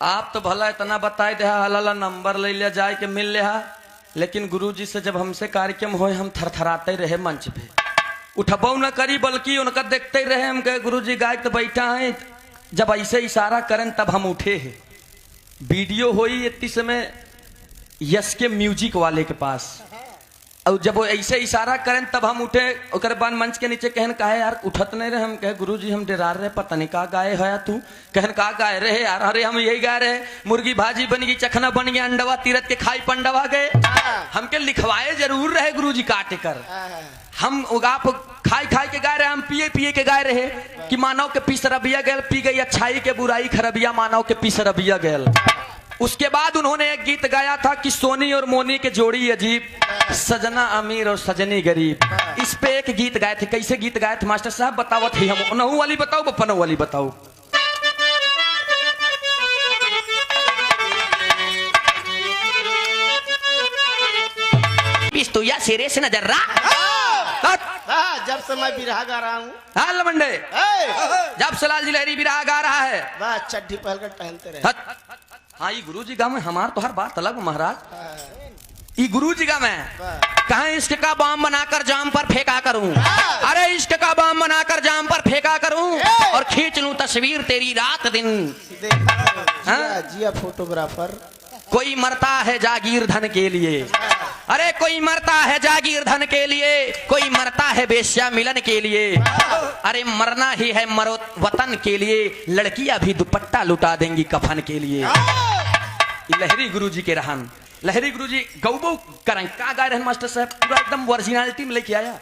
आप तो भला इतना बताए दे हला नंबर ले लिया जाए के मिल लिया, लेकिन गुरुजी से जब हमसे कार्यक्रम होए हम थरथराते रहे मंच पे, उठबो न करी बल्कि उनका देखते रहे। हम कहे गुरुजी गायक तो बैठा है, जब ऐसे इशारा करें तब हम उठे हैं। वीडियो हुई इतनी समय यश के म्यूजिक वाले के पास, और जब वो ऐसे इशारा करें तब हम उठे। और बाद मंच के नीचे कहन कहे यार उठत नहीं रहे। हम कहे गुरुजी हम डरा रहे, पता नहीं का गाए है तू। कहन का गाए रहे यार, अरे हम यही गा रहे, मुर्गी भाजी बन गई, चखना बन गया, अंडवा तीरथ के खाई पंडवा गए। हमके लिखवाए जरूर रहे गुरुजी काटे कर। हम आप खाई खाई के गाए रहे, हम पिए पिए के गाए रहे कि मानव के पीस रबिया गैल, पी गई अच्छाई के बुराई खरबिया, मानव के पीस रबिया गैल। उसके बाद उन्होंने एक गीत गाया था कि सोनी और मोनी के जोड़ी अजीब, सजना अमीर और सजनी गरीब। इस पे एक गीत गाए थे। कैसे गीत गाए थे मास्टर साहब बताओ थे। हम नहू वाली बताओ, बपनऊ वाली बताओ। पिस्तुया सिरे से नजर रहा। जब से मैं बिरहा गा रहा हूँ। हाँ लमंडे, जब से लाल जी लहरी बिरहा गा रहा है, बस चड्ढी पहन कर टहलते रहे। हाँ ये गुरुजी का मैं, हमार तो हर बात अलग महाराज। ये गुरुजी का मैं कहा इश्क का बम बनाकर जाम पर फेंका करूं, अरे इश्क का बम बनाकर जाम पर फेंका करूं, और खींच लूं तस्वीर तेरी रात दिन। जिया फोटोग्राफर। कोई मरता है जागीर धन के लिए, अरे कोई मरता है जागीर धन के लिए, कोई मरता है बेश्या मिलन के लिए, अरे मरना ही है मरो वतन के लिए, लड़कियां भी दुपट्टा लुटा देंगी कफन के लिए। लहरी गुरुजी के रहन, लहरी गुरुजी गौबो करें का गाय रहन मास्टर साहब, पूरा एकदम ओरिजिनलिटी में लेके आया।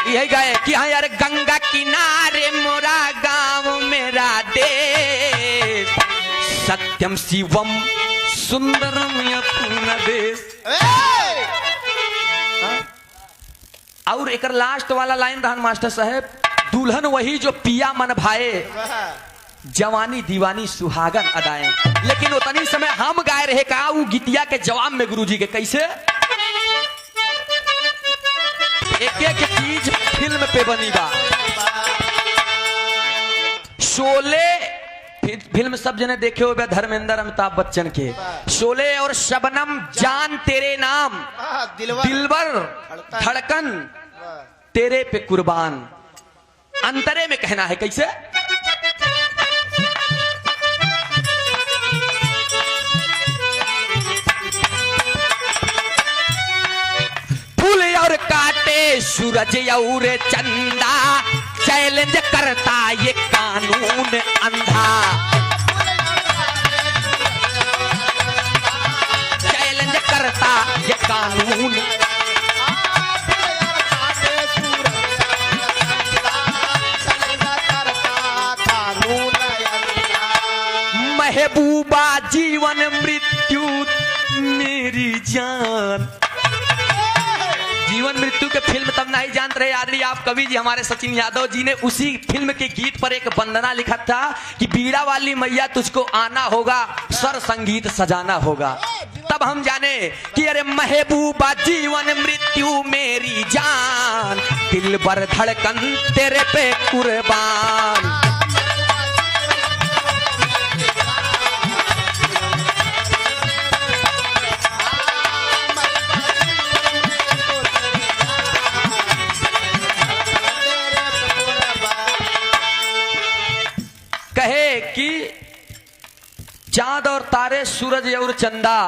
यही गाए कि हाँ यार गंगा किनारे मोरा गांव मेरा देश, सत्यम शिवम सुंदरम अपना देश। और एक लास्ट वाला लाइन रहन मास्टर साहब, दुल्हन वही जो पिया मन भाए, जवानी दीवानी सुहागन अदाएं। लेकिन उतनी समय हम गाए रहे का वो गीतिया के जवाब में गुरुजी के कैसे एक एक चीज फिल्म पे बनी बा। शोले फिल्म सब जने देखे हो, धर्मेंद्र अमिताभ बच्चन के। शोले और शबनम जान तेरे नाम, दिलबर धड़कन तेरे पे कुर्बान। अंतरे में कहना है कैसे, और काटे सूरज और चंदा, चैलेंज करता ये कानून अंधा, चैलेंज करता ये कानून। महबूबा जीवन मृत्यु मेरी जान। जीवन मृत्यु के फिल्म तब नहीं जानते रहे आदरणीय आप कवि जी हमारे सचिन यादव जी ने उसी फिल्म के गीत पर एक वंदना लिखा था कि बीड़ा वाली मैया तुझको आना होगा, स्वर संगीत सजाना होगा। तब हम जाने कि अरे महबूबा जीवन मृत्यु मेरी जान, दिल भर धड़कन तेरे पे कुर्बान। कहे कि चांद और तारे सूरज और चंदा,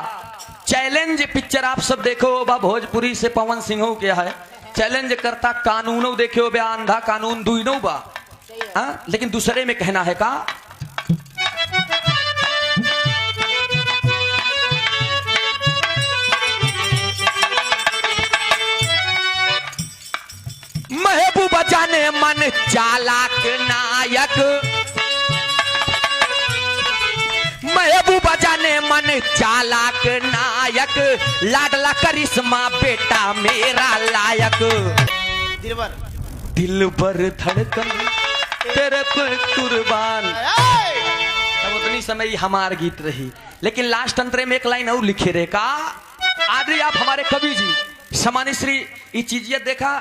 चैलेंज पिक्चर आप सब देखो बा भोजपुरी से पवन सिंह क्या है, चैलेंज करता कानूनों देखो बे आंधा कानून दुइनो बा। हाँ लेकिन दूसरे में कहना है का, महबूबा जाने मन चालाक नायक, महबूबा जाने मन चालाक नायक, लाडला करिश्मा बेटा मेरा लायक। दिल भर धड़कन तेरे पे कुर्बान। तब उतनी समय हमार गीत रही, लेकिन लास्ट अंतरे में एक लाइन और लिखे रहे का, आदि आप हमारे कवि जी समानी श्री ये चीजिए देखा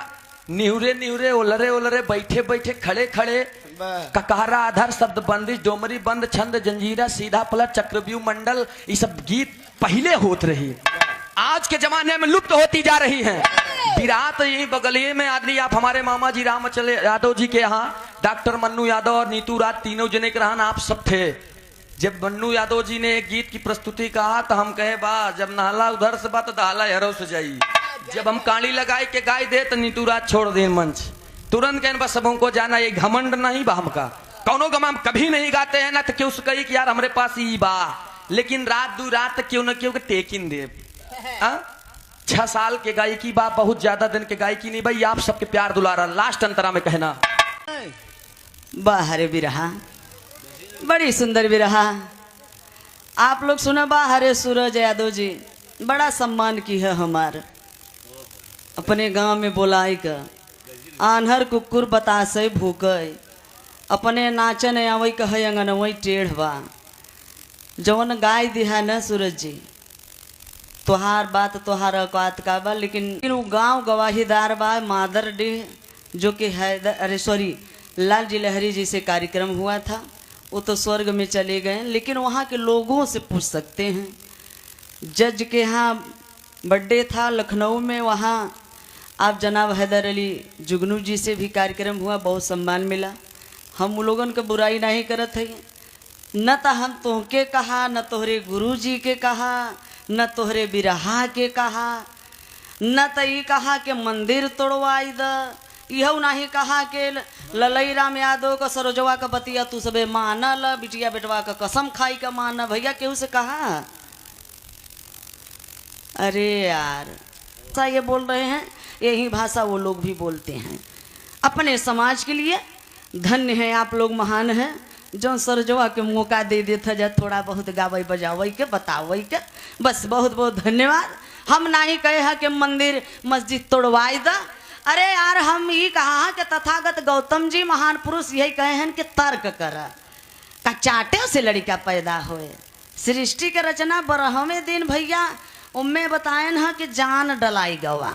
निहुरे निहुरे ओलरे ओलरे बैठे बैठे खड़े खड़े वाह ककारा आधार शब्द बंदिश डोमरी बंद छंद जंजीरा सीधा पलट चक्रव्यूह मंडल ये सब गीत पहले होत रही, आज के जमाने में लुप्त होती जा रही हैं। विराट यही बगलिए में आदमी आप हमारे मामा जी रामचल यादव जी के यहाँ डॉक्टर मन्नू यादव और नीतू राज तीनों जने के रहन आप सब थे। जब मन्नू यादव जी ने एक गीत की प्रस्तुति कहा तो हम कहे बा जब नहला उधर से बा तो दहला हरो से जाई। जब हम काली लगाई के गाय दे तो नीतू राज छोड़ दे मंच, तुरंत कहने बस सबों को जाना ये घमंड नहीं बा हमका, कौनो गम हम कभी नहीं गाते हैं ना तो क्यों कही कि यार हमारे पास ये बा, लेकिन रात दू रात क्यों न क्यों के टेकिन दे। 6 साल के गायकी बा, बहुत ज्यादा दिन के गायकी नहीं भाई, आप सबके प्यार दुलारा लास्ट अंतरा में कहना। बाहरे बिरहा बड़ी सुंदर बिरहा आप लोग सुना। बाहरे सूरज यादव जी बड़ा सम्मान की है हमार, अपने गांव में बोलाई का आन्हर कुकुर बतासे भूकई, अपने नाचन आवई कहे अंगनवई टेढ़ बा, जवन गाय दिहा न सूरज जी तोहार बात तोहार औकात का बा, लेकिन वो गांव गवाहीदार बा मादर डीह जो कि लाल जी लहरी जी से कार्यक्रम हुआ था, वो तो स्वर्ग में चले गए, लेकिन वहाँ के लोगों से पूछ सकते हैं। जज के यहाँ बर्थडे था लखनऊ में, वहाँ आप जनाब हैदर अली जुगनू जी से भी कार्यक्रम हुआ, बहुत सम्मान मिला। हम उन लोगों के बुराई नहीं करत है, न तो हम तोहके कहा न तोहरे गुरु जी के कहा न तोहरे बिरहा के कहा, न तो ये कहा कि मंदिर तोड़वाई द, यह नहीं कहा कि ललई राम यादव का सरोजवा का बतिया तू सबे माना ल, बिटिया बेटवा का कसम खाई का माना, भैया केहू से कहा। अरे यार ऐसा ये बोल रहे हैं, यही भाषा वो लोग भी बोलते हैं अपने समाज के लिए। धन्य है आप लोग, महान है जो सरजवा के मौका दे देता जा थोड़ा बहुत गावई बजावई के बतावई के, बस बहुत बहुत धन्यवाद। हम नहीं कहे हैं कि मंदिर मस्जिद तोड़वाई द, अरे यार हम ये कहा कि तथागत गौतम जी महान पुरुष यही कहे हैं कि तर्क कर का चाटे से लड़का पैदा होए। सृष्टि के रचना 12वें दिन भैया उम्मे बतायन है कि जान डलाई गवा,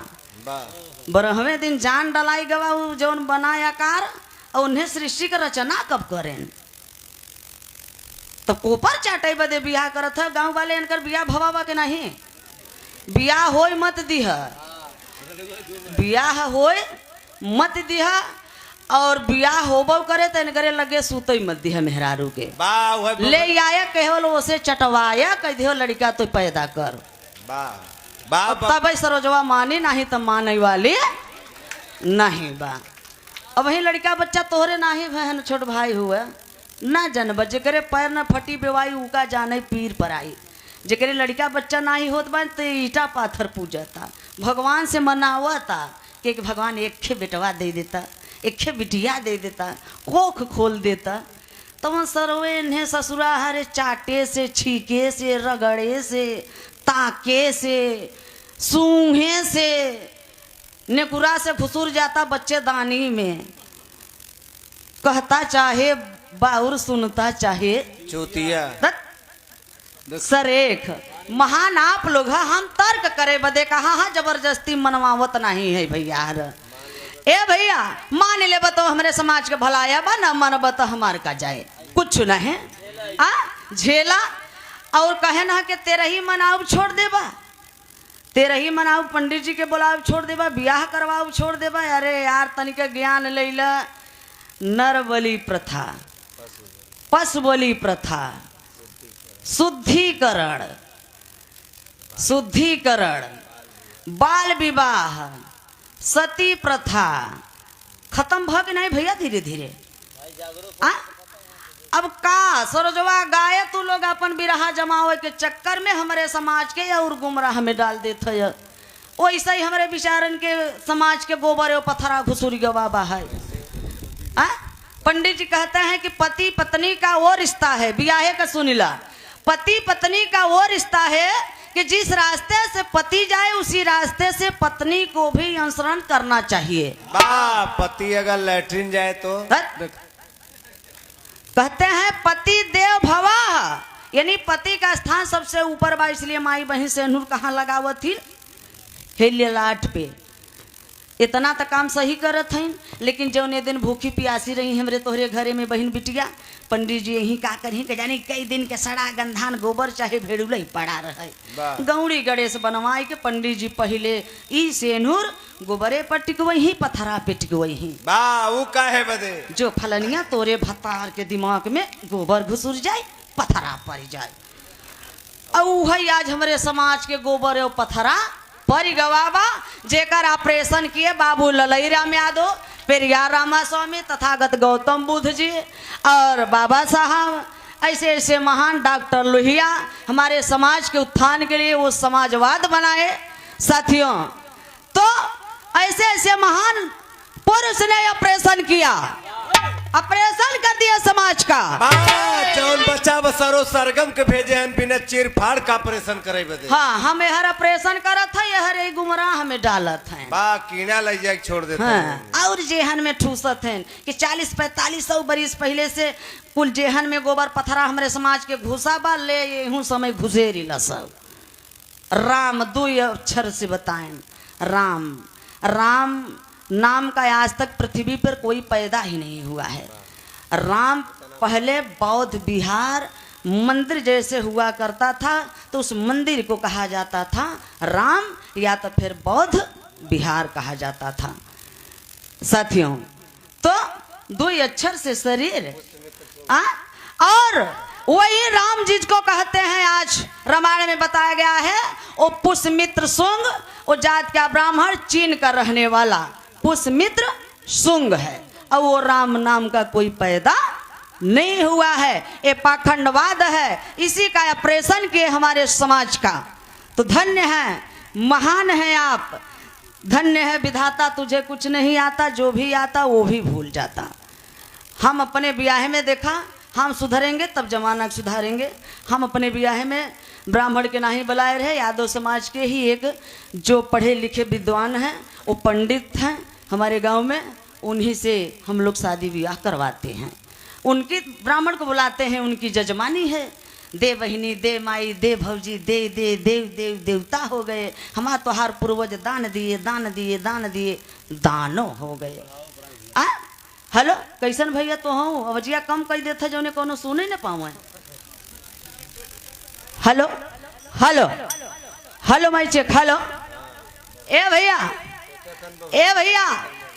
12वें दिन जान डलाई गवा, वो जौन बनाया कार और उन्हें सृष्टि का रचना कब करें, तो कोपर चाटे बदे बियाह करत है। गांव वाले इनकर बियाह भवावा के नहीं, बियाह होय मत दिह, बियाह होय मत दिह, और बियाह होबो करे तो इनकरे लगे सूतई मत दिह मेहरारू के, ले आया केवल उसे चटवाया कह दियो लड़का तो पैदा कर, तब सरोजवा मानी नहीं तो माने वाली नहीं बा। अब वही लड़का बच्चा तोहरे नाही बहन छोट भाई हुआ ना जनब, जेकरे पैर न फटी बेवाई उका जाने पीर पर आई, जेकरे लड़का बच्चा नाही होत बा तो ईटा पाथर पूजता, भगवान से मनावता कि भगवान एक बेटवा दे देता, एक बिटिया दे देता, कोख खोल देता, तो सरवे इन्हें ससुरा हरे चाटे से छीके से रगड़े से ताके से सूंघे से नेकुरा से फुसूर जाता बच्चे दानी में, कहता चाहे बाउर सुनता चाहे चूतिया। सरेख महान आप लोग है, हम तर्क करे बदे कहा है, जबरदस्ती मनवावत नहीं है भैया। ए भैया मान ले बतो हमारे समाज के भलाया बा न मन बतो हमार का जाए कुछ नहीं आ झेला, और कहे ना कि तेरा ही मनाव छोड़ देबा, तेरा ही मनाव पंडित जी के बुलाव छोड़ देबा, ब्याह करवाओ छोड़ देबा। अरे यार तनिक ज्ञान ले ला, नर बलि प्रथा, पशु बलि प्रथा, शुद्धिकरण, शुद्धिकरण, बाल विवाह, सती प्रथा खत्म भ के नहीं भैया धीरे धीरे। अब का सरोजवा गाय तू लोग अपन बिरहा जमावे के चक्कर में हमारे समाज के और गुमराह में डाल देते है, वैसे ही हमारे विचारन के समाज के गोबर और पत्थरा घुसूरी गवा है। पंडित जी कहते हैं कि पति पत्नी का वो रिश्ता है, ब्याहे का सुनिला, पति पत्नी का वो रिश्ता है कि जिस रास्ते से पति जाए उसी रास्ते से पत्नी को भी अनुसरण करना चाहिए। पति अगर लैट्रिन जाए तो कहते हैं पति देव भवा, यानी पति का स्थान सबसे ऊपर बा, इसलिए माई बहन से नूर कहाँ लगावत थी हेलिया लाट पे, इतना तो काम सही करत हैं, लेकिन जौने दिन भूखी प्यासी रही हमरे तोहरे घरे में बहन बिटिया, पंडित जी यही का करी के जानी कई दिन के सड़ा गंधान गोबर चाहे भेड़ुल ही पड़ा रहे। गौड़ी गणेश बनवाई के पंडित जी पहले ई सेनूर गोबरे पर टिकवई ही पथरा पे टिकवई ही वो काहे बदे जो फलनिया तोरे भतार के दिमाग में गोबर घुसुर जाए पथरा पड़ जाए। और आज हमारे समाज के गोबर और पथरा परी गवाबा जेकर ऑपरेशन किए बाबू ललई राम यादव, पेरियार रामा स्वामी, तथागत गौतम बुद्ध जी और बाबा साहब, ऐसे ऐसे महान डॉक्टर लोहिया हमारे समाज के उत्थान के लिए वो समाजवाद बनाए। साथियों, तो ऐसे ऐसे महान पुरुष ने ऑपरेशन किया, ऑपरेशन कर दिया समाज का। जौन बच्चा बसरो सरगम के भेजे हन बिना चीर फाड़ का ऑपरेशन करे बदे। हाँ, हम हर ऑपरेशन करत है, यहर एक गुमराह हमें डालत है। कीड़ा लग जाए छोड़ देते हाँ, और जेहन में ठूसत हैं कि 40-45 बरिस पहले से कुल जेहन में गोबर पथरा हमारे समाज के घुसा बा ले यहूं समय घुसेरी सब। राम 2 अक्षर से बताएं, राम। राम नाम का आज तक पृथ्वी पर कोई पैदा ही नहीं हुआ है। राम पहले बौद्ध विहार मंदिर जैसे हुआ करता था तो उस मंदिर को कहा जाता था राम, या तो फिर बौद्ध विहार कहा जाता था। साथियों, तो 2 अक्षर से शरीर और वही राम जिसको कहते हैं आज रामायण में बताया गया है, वो पुष्यमित्र सुंग, वो जात का ब्राह्मण चीन का रहने वाला पुष्यमित्र सुंग है, और वो राम नाम का कोई पैदा नहीं हुआ है। ये पाखंडवाद है, इसी का ऑपरेशन किए हमारे समाज का। तो धन्य है, महान है आप, धन्य है विधाता, तुझे कुछ नहीं आता, जो भी आता वो भी भूल जाता। हम अपने ब्याह में देखा, हम सुधरेंगे तब जमाना सुधारेंगे। हम अपने ब्याह में ब्राह्मण के नहीं बुलाए रहे, यादव समाज के ही एक जो पढ़े लिखे विद्वान हैं, वो पंडित हैं हमारे गांव में, उन्हीं से हम लोग शादी ब्याह करवाते हैं। उनकी ब्राह्मण को बुलाते हैं, उनकी जजमानी है, दे बहिनी, दे माई, दे भौजी, दे दे देव देव देवता हो गए, हमारा तोहार पूर्वज दान दिए दान दिए दान दिए, दानो हो गए। हेलो, कैसन भैया तो हूँ, अवजिया कम कही देते जो कोनो सुने न पावे। Hello hello hello my cheque, hello ए भैया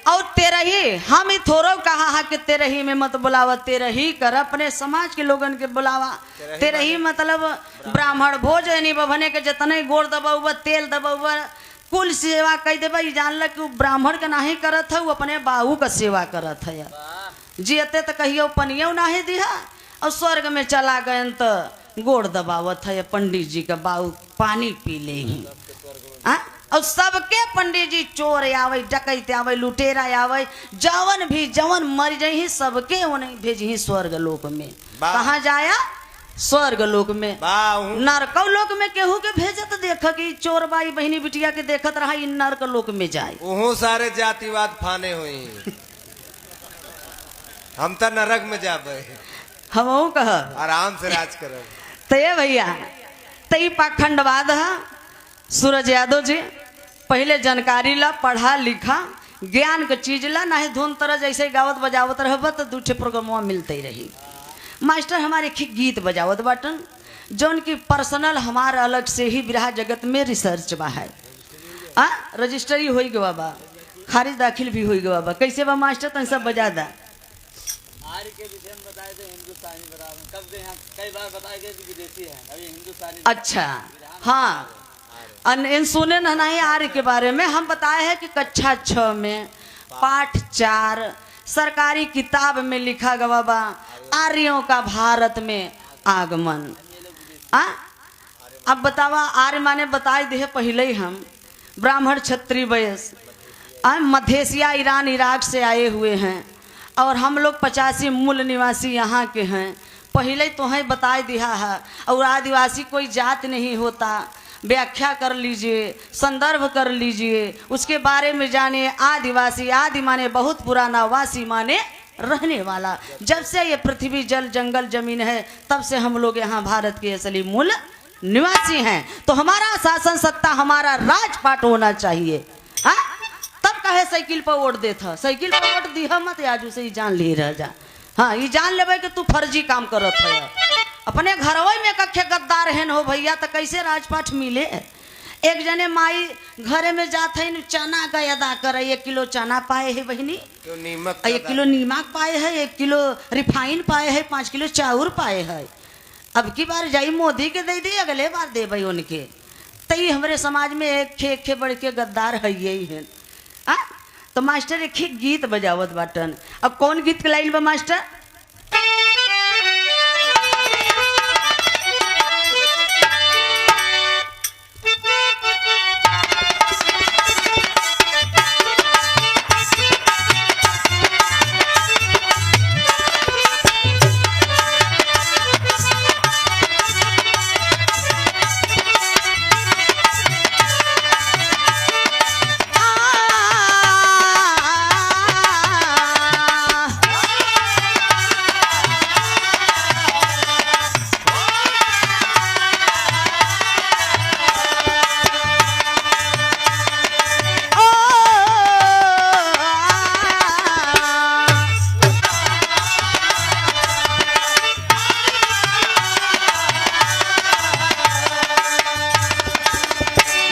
और तेरा ही हम ही थोरो कहा है कि तेरा ही में मत बुलावा, तेरा ही कर, अपने समाज के लोगन के बुलावा। तेरा ही मतलब ब्राह्मण भोज नहीं बभने के जितने गोड़ दबाऊ तेल दबाऊ कुल सेवा कह देबा, जान ल कि ब्राह्मण का नहीं करत है, वो अपने बाहू का सेवा करत है यार। जियते तो कहियो पनियो नहीं दिया और स्वर्ग में चला गए तो गोड़ दबावत है पंडित जी का बाहू पानी पी ले ही। और सबके पंडित जी चोर आवे, डकैत आवे, लुटेरा आवे, जवन मर जाही सबके उन्हें भेजी स्वर्ग लोक में। कहाँ जाया? स्वर्ग लोक में। नरक लोक में केहू के भेजत देख कि चोर बाई बहनी बिटिया के देखत रहा, इन नरक लोक में जाए। ओहो सारे जातिवाद फाने हुई। हम तो नरक में जाबे, हम कह आराम से राज कर। तो ये भैया तई पाखंडवाद है। सूरज यादव जी पहले जानकारी ला, पढ़ा लिखा, ज्ञान का चीज ला, ना धुन तरह जैसे गावत बजावत रहब तो 2 प्रोग्राम मिलते ही रही। मास्टर हमारे गीत बजावत बाटन, जौन की पर्सनल हमारा अलग से ही विरहा जगत में रिसर्च बा है। रजिस्ट्री हो गवा बा, खारिज दाखिल भी हो गवा बा। कैसे बा मास्टर? तन सब बजा दा। अच्छा हाँ, इन सुने नहीं आर्य के बारे में हम बताए हैं कि कक्षा 6 में पाठ 4 सरकारी किताब में लिखा गवा बा, आर्यों का भारत में आगमन। अब बतावा, आर्य माने बताए दे पहले ही हम ब्राह्मण क्षत्रिय वैश्य मध्य एशिया ईरान इराक से आए हुए हैं, और हम लोग 85 मूल निवासी यहाँ के हैं। पहले तो है बताए दिया है। और आदिवासी कोई जात नहीं होता, व्याख्या कर लीजिए, संदर्भ कर लीजिए, उसके बारे में जानिए। आदिवासी, आदि माने बहुत पुराना, वासी माने रहने वाला। जब से ये पृथ्वी जल जंगल जमीन है तब से हम लोग यहाँ भारत के असली मूल निवासी हैं। तो हमारा शासन सत्ता, हमारा राजपाट होना चाहिए। तब कहे साइकिल पर वोट देता, साइकिल पर वोट दिह मत आज उसे जान ली रह जा। हाँ ये जान लेबे कि तू फर्जी काम करत है। अपने घरवे में कखे गद्दार हैं हो भैया तो कैसे राजपाट मिले। एक जने माई घरे में जात है चना का अदा करे, 1 किलो चना पाए है बहनी, तो नीमक 1 किलो नीमक पाए है, 1 किलो रिफाइन पाए है, 5 किलो चाउर पाए है। अब की बार जाई मोदी के दे दी, अगले बार दे भाई उनके। तई हमारे समाज में एक खे बढ़ के गद्दार है यही है। तो मास्टर एक गीत बजावत बाटन। अब कौन गीत के लाइन बा मास्टर?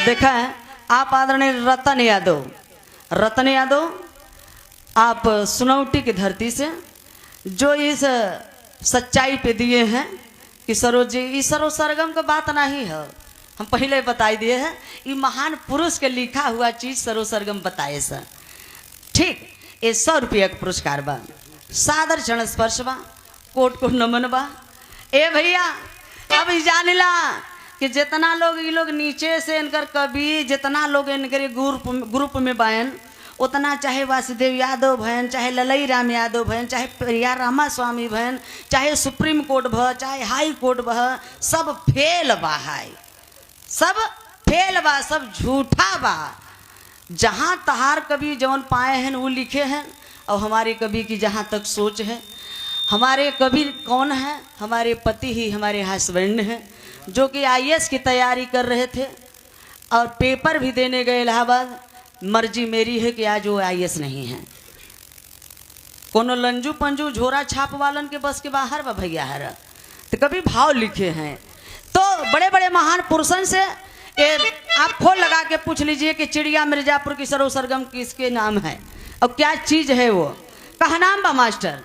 देखा है आप आदरणीय रतन यादव आप सुनौटी की धरती से जो इस सच्चाई पे दिए हैं कि सरोज जी इस सरो सरगम का बात नहीं है, हम पहले बता दिए हैं। ये महान पुरुष के लिखा हुआ चीज सरो सरगम बताए सर। ठीक ये 100 रुपया का पुरस्कार बा, सादर चरण स्पर्श बा, कोट को नमन बा। ए भैया अब जानिला कि जितना लोग ये लोग नीचे से इनकर कवि जितना लोग इनके ग्रुप में बायन उतना, चाहे वासुदेव यादव भैन, चाहे ललई राम यादव भैन, चाहे प्रिया रामा स्वामी भैन, चाहे सुप्रीम कोर्ट भ, चाहे हाई कोर्ट भ, सब फेल बा है, सब फेल बा, सब झूठा बा। जहाँ तहार कवि जौन पाए हैं वो लिखे हैं। और हमारे कवि की जहाँ तक सोच है, हमारे कवि कौन है? हमारे पति ही हमारे हस्बैंड हैं जो कि IAS की तैयारी कर रहे थे और पेपर भी देने गए इलाहाबाद। मर्जी मेरी है कि आज वो IAS नहीं है। कोनो लंजू पंजू झोरा छाप वालन के बस के बाहर बा भैया है। तो कभी भाव लिखे हैं तो बड़े बड़े महान पुरुषों से आप खोल लगा के पूछ लीजिए कि चिड़िया मिर्जापुर की सरो सरगम किसके नाम है और क्या चीज है वो, कहा नाम बा मास्टर?